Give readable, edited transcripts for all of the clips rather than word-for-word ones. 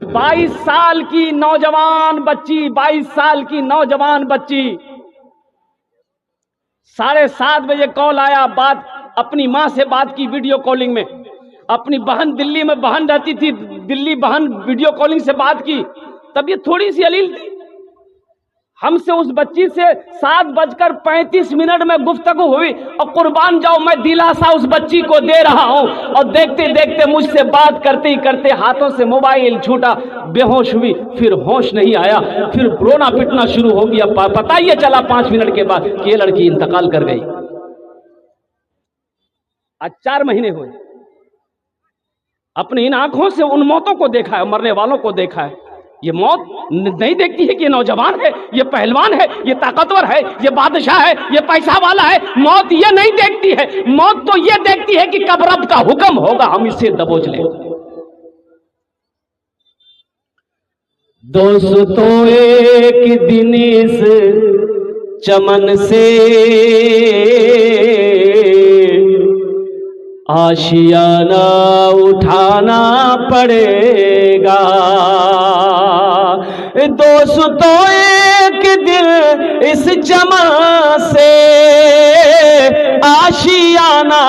22 साल की नौजवान बच्ची 7:30 बजे कॉल आया, बात अपनी माँ से बात की वीडियो कॉलिंग में। अपनी बहन दिल्ली में बहन रहती थी, दिल्ली बहन वीडियो कॉलिंग से बात की। तब ये थोड़ी सी अलील थी। हमसे उस बच्ची से 7:35 में गुफ्तगू हुई और कुर्बान जाओ मैं दिलासा उस बच्ची को दे रहा हूं। और देखते देखते मुझसे बात करते ही करते हाथों से मोबाइल छूटा, बेहोश हुई, फिर होश नहीं आया, फिर रोना पिटना शुरू हो गया। पता ही चला 5 मिनट के बाद कि ये लड़की इंतकाल कर गई। आज 4 महीने हुए, अपनी इन आंखों से उन मौतों को देखा है, मरने वालों को देखा है। ये मौत नहीं देखती है कि ये नौजवान है, ये पहलवान है, ये ताकतवर है, ये बादशाह है, ये पैसा वाला है। मौत ये नहीं देखती है। मौत तो ये देखती है कि कब रब का हुक्म होगा हम इसे दबोच लें। दोस्तों एक दिन इस चमन से आशियाना उठाना पड़ेगा। दोस्तों एक दिन इस चमन से आशियाना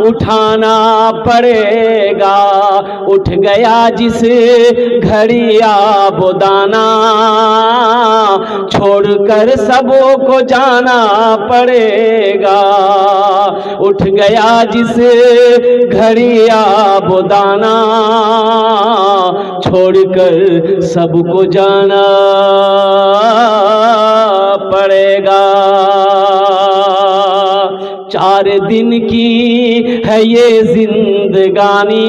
उठाना पड़ेगा। उठ गया जिस घड़ी आबोदाना, छोड़कर सबों को जाना पड़ेगा। उठ गया जिस घड़ी आबोदाना, छोड़कर सबको जाना पड़ेगा। 4 दिन की है ये जिंदगानी,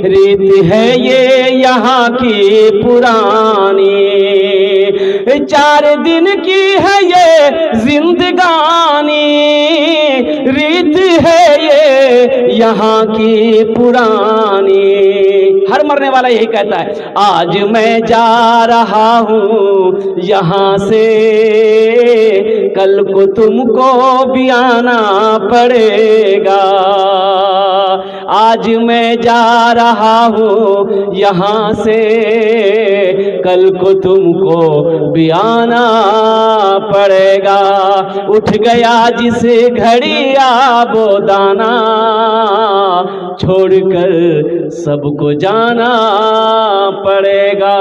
रीत है ये यहाँ की पुरानी। 4 दिन की है ये जिंदगानी, रीत है ये यहाँ की पुरानी। हर मरने वाला यही कहता है, आज मैं जा रहा हूँ यहाँ से, कल को तुमको भी आना पड़ेगा। आज मैं जा रहा हूँ यहाँ से, कल को तुमको भी आना पड़ेगा। उठ गया जिस घड़ी आबोदाना, छोड़कर सबको जाना पड़ेगा।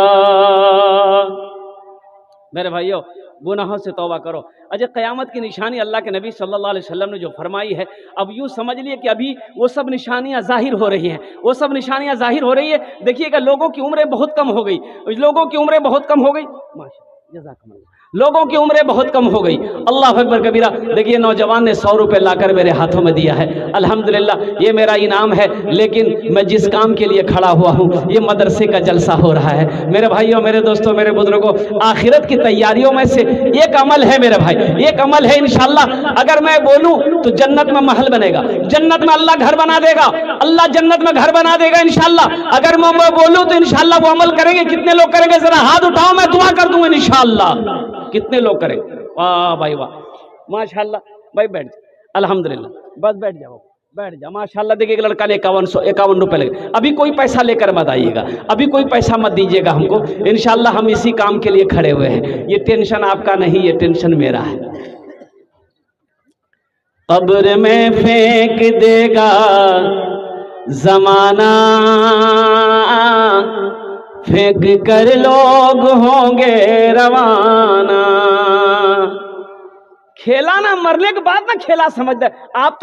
मेरे भाइयों, गुनाहों से तौबा करो। अजय क़यामत की निशानी अल्लाह के नबी सल्लल्लाहु अलैहि वसल्लम ने जो फरमाई है, अब यूँ समझ लिए कि अभी वो सब निशानियाँ ज़ाहिर हो रही हैं, वो सब निशानियाँ ज़ाहिर हो रही है। देखिएगा, लोगों की उम्रें बहुत कम हो गई, लोगों की उम्रें बहुत कम हो गई। माशाअल्लाह, जज़ाकल्लाह। लोगों की उम्रें बहुत कम हो गई। अल्लाह अकबर कबीरा। देखिए, नौजवान ने 100 रुपये लाकर मेरे हाथों में दिया है। अल्हम्दुलिल्लाह, ये मेरा इनाम है। लेकिन मैं जिस काम के लिए खड़ा हुआ हूँ, ये मदरसे का जलसा हो रहा है। मेरे भाइयों, मेरे दोस्तों, मेरे बुजुर्गों, आखिरत की तैयारियों में से एक अमल है मेरे भाई, एक अमल है। इंशाअल्लाह अगर मैं बोलूँ तो जन्नत में महल बनेगा, जन्नत में अल्लाह घर बना देगा, अल्लाह जन्नत में घर बना देगा इंशाअल्लाह। अगर मैं बोलूँ तो इंशाअल्लाह वो अमल करेंगे। कितने लोग करेंगे? जरा हाथ उठाओ, मैं दुआ कर दूंगा इंशाअल्लाह। कितने लोग करें? वाह भाई वाह, माशाअल्लाह। भाई बैठ जा, अल्हम्दुलिल्लाह, बस बैठ जाओ, बैठ जा। माशाअल्लाह। देखिए, एक लड़का ने 51 रुपये लगे। अभी कोई पैसा लेकर मत आइएगा, अभी कोई पैसा मत दीजिएगा हमको। इंशाअल्लाह हम इसी काम के लिए खड़े हुए हैं। ये टेंशन आपका नहीं, ये टेंशन मेरा है। कब्र में फेंक देगा जमाना, फेंक कर लोग होंगे रवाना। खेला ना मरने के बाद ना खेला समझते आप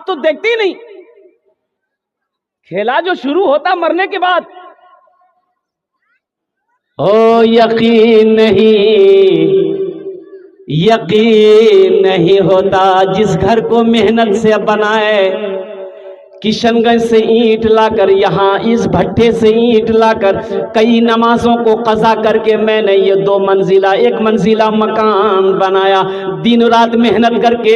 तो देखते ही नहीं। खेला जो शुरू होता मरने के बाद। ओ यकीन नहीं होता जिस घर को मेहनत से बनाए। किशनगंज से ईंट लाकर, यहाँ इस भट्टे से ईंट लाकर, कई नमाजों को कज़ा करके मैंने ये 2 मंजिला 1 मंजिला मकान बनाया। दिन रात मेहनत करके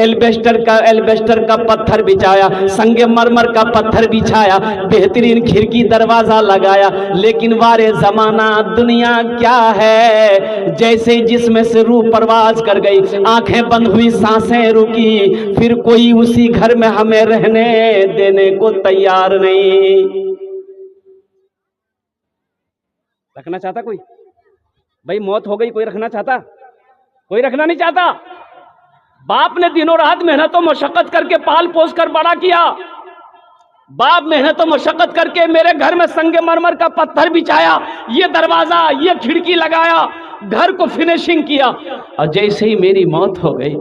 एल्बेस्टर का पत्थर बिछाया, संगे मरमर का पत्थर बिछाया, बेहतरीन खिड़की दरवाजा लगाया। लेकिन वारे जमाना दुनिया क्या है, जैसे जिसमें से रूह परवाज कर गई, आंखें बंद हुई, सांसें रुकी, फिर कोई उसी घर में हमें रहने देने को तैयार नहीं। रखना चाहता कोई? भाई मौत हो गई, कोई रखना चाहता? कोई रखना नहीं चाहता। बाप ने दिनों रात मेहनत और मशक्कत करके पाल पोस कर बड़ा किया। बाप मेहनत और मशक्कत करके मेरे घर में संगे मरमर का पत्थर बिछाया, ये दरवाजा, ये खिड़की लगाया, घर को फिनिशिंग किया। और जैसे ही मेरी मौत हो गई,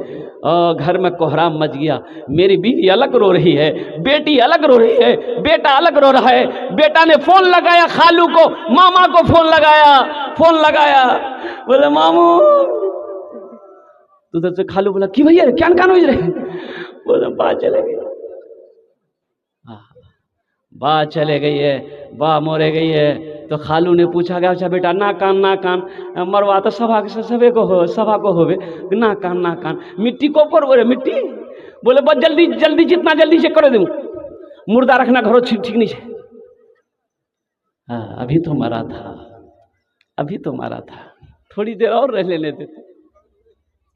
घर में कोहराम मच गया। मेरी बीवी अलग रो रही है, बेटी अलग रो रही है, बेटा अलग रो रहा है। बेटा ने फोन लगाया खालू को, मामा को फोन लगाया, बोले मामू। तो उधर से खालू बोला कि भैया क्या कान हो रहे? बोले बा चले गई, बा चले गई है, बा मोरे गई है। तो खालू ने पूछा गया, अच्छा बेटा ना कान मरवा तो सभा को होवे, ना कान मिट्टी को ऊपर बोले मिट्टी, बोले बस जल्दी जितना जल्दी से कर दूं, मुर्दा रखना घरों ठीक नहीं है। अभी तो मरा था, थोड़ी देर और रह लेने देते।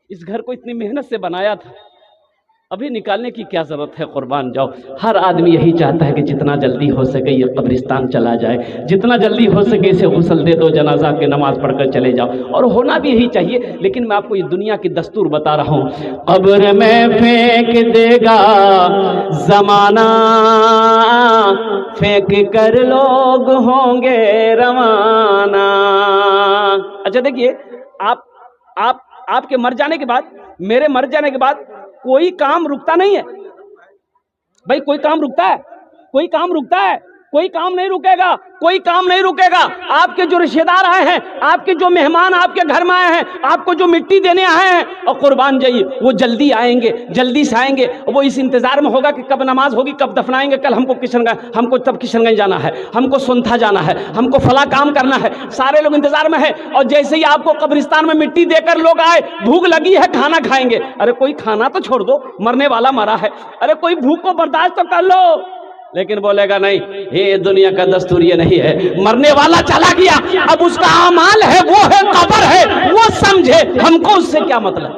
इस घर को इतनी मेहनत से बनाया था, अभी निकालने की क्या जरूरत है? कुर्बान जाओ। हर आदमी यही चाहता है कि जितना जल्दी हो सके ये कब्रिस्तान चला जाए, जितना जल्दी हो सके इसे गुस्ल दे दो, जनाजा के नमाज पढ़कर चले जाओ, और होना भी यही चाहिए। लेकिन मैं आपको ये दुनिया की दस्तूर बता रहा हूँ, कब्र में फेंक देगा जमाना, फेंक कर लोग होंगे रवाना। अच्छा देखिए, आपके मर जाने के बाद, मेरे मर जाने के बाद कोई काम रुकता नहीं है भाई। कोई काम रुकता है? कोई काम नहीं रुकेगा। आपके जो रिश्तेदार आए हैं, आपके जो मेहमान आपके घर में आए हैं, आपको जो मिट्टी देने आए हैं, और कुर्बान जाइए, वो जल्दी आएंगे, जल्दी से आएंगे। वो इस इंतजार में होगा कि कब नमाज होगी, कब दफनाएंगे, कल हमको किशनगंज जाना है, हमको सोनथा जाना है, हमको फला काम करना है। सारे लोग इंतजार में है। और जैसे ही आपको कब्रिस्तान में मिट्टी देकर लोग आए, भूख लगी है, खाना खाएंगे। अरे कोई खाना तो छोड़ दो, मरने वाला मरा है, अरे कोई भूख को बर्दाश्त तो कर लो। लेकिन बोलेगा नहीं, ये दुनिया का दस्तूर ये नहीं है। मरने वाला चला गया, अब उसका अमाल है, वो है कब्र है, वो समझे, हमको उससे क्या मतलब?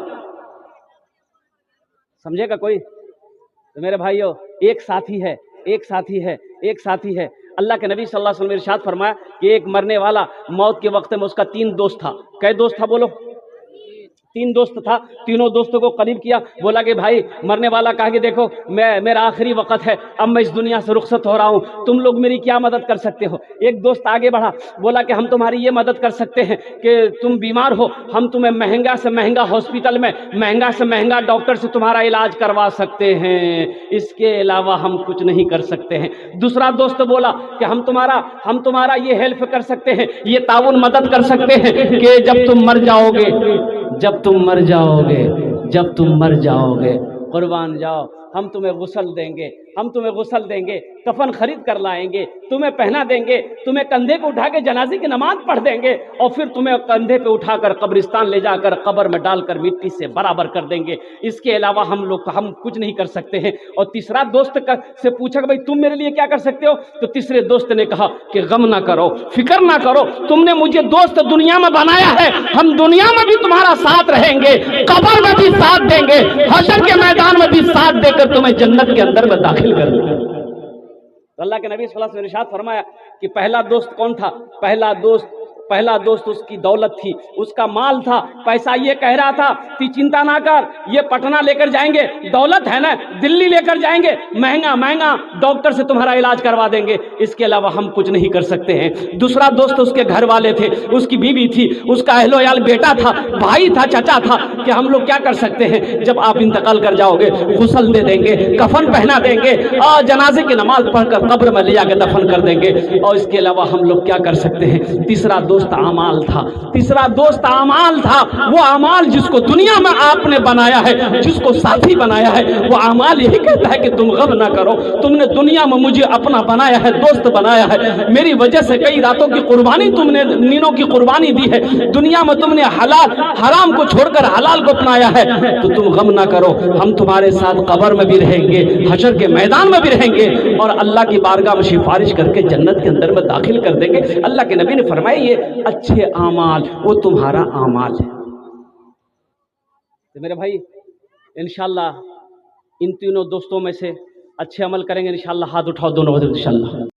समझेगा कोई? तो मेरे भाइयों, एक साथी है। अल्लाह के नबी सल्लल्लाहु अलैहि वसल्लम ने इरशाद फरमाया कि एक मरने वाला मौत के वक्त में उसका 3 दोस्त था। कै दोस्त था बोलो? 3 दोस्त था। तीनों दोस्तों को करीब किया, बोला कि भाई, मरने वाला कहा कि देखो मेरा आखिरी वक्त है, अब मैं इस दुनिया से रुखसत हो रहा हूँ, तुम लोग मेरी क्या मदद कर सकते हो? एक दोस्त आगे बढ़ा, बोला कि हम तुम्हारी ये मदद कर सकते हैं कि तुम बीमार हो, हम तुम्हें महंगा से महंगा हॉस्पिटल में, महंगा से महंगा डॉक्टर से तुम्हारा इलाज करवा सकते हैं, इसके अलावा हम कुछ नहीं कर सकते हैं। दूसरा दोस्त बोला कि हम तुम्हारा ये हेल्प कर सकते हैं, ये ताउन मदद कर सकते हैं कि जब तुम मर जाओगे, कुर्बान जाओ, हम तुम्हें गुस्ल देंगे, कफन खरीद कर लाएंगे, तुम्हें पहना देंगे, तुम्हें कंधे पे उठा के जनाजे की नमाज पढ़ देंगे, और फिर तुम्हें कंधे पे उठाकर कब्रिस्तान ले जाकर कब्र में डालकर मिट्टी से बराबर कर देंगे। इसके अलावा हम कुछ नहीं कर सकते हैं। और तीसरा दोस्त से पूछा कि भाई तुम मेरे लिए क्या कर सकते हो? तो तीसरे दोस्त ने कहा कि गम ना करो, फिक्र ना करो, तुमने मुझे दोस्त दुनिया में बनाया है, हम दुनिया में भी तुम्हारा साथ रहेंगे, कब्र में भी साथ देंगे, हशर के मैदान में भी साथ देकर तुम्हें जन्नत के अंदर में दाखिल कर देंगे। तो अल्लाह के नबी सल्लल्लाहु अलैहि वसल्लम ने इरशाद फरमाया कि पहला दोस्त कौन था? पहला दोस्त उसकी दौलत थी, उसका माल था, पैसा। ये कह रहा था कि चिंता ना कर, ये पटना लेकर जाएंगे, दौलत है ना, दिल्ली लेकर जाएंगे, महंगा डॉक्टर से तुम्हारा इलाज करवा देंगे, इसके अलावा हम कुछ नहीं कर सकते हैं। दूसरा दोस्त उसके घर वाले थे, उसकी बीवी थी, उसका अहलोयाल बेटा था, भाई था, चाचा था, कि हम लोग क्या कर सकते हैं, जब आप इंतकाल कर जाओगे गुस्ल दे देंगे, कफन पहना देंगे, और जनाजे की नमाज पढ़कर कब्र में ले जाकर दफन कर देंगे, और इसके अलावा हम लोग क्या कर सकते हैं। तीसरा दोस्त अमाल था, वो अमाल जिसको दुनिया में आपने बनाया है, जिसको साथी बनाया है, वो अमाल यही कहता है कि तुम गम ना करो, तुमने दुनिया में मुझे अपना बनाया है, दोस्त बनाया है, मेरी वजह से कई रातों की कुर्बानी तुमने, नींदों की कुर्बानी दी है, दुनिया में तुमने हराम को छोड़कर हलाल को अपनाया है, तो तुम गम ना करो, हम तुम्हारे साथ कब्र में भी रहेंगे, हशर के मैदान में भी रहेंगे, और अल्लाह की बारगाह में सिफारिश करके जन्नत के अंदर में दाखिल कर देंगे। अल्लाह के नबी ने फरमाया ये अच्छे आमाल, वो तुम्हारा आमाल है। तो मेरे भाई, इंशाअल्लाह इन तीनों दोस्तों में से अच्छे अमल करेंगे इंशाअल्लाह। हाथ उठाओ दोनों, इंशाअल्लाह।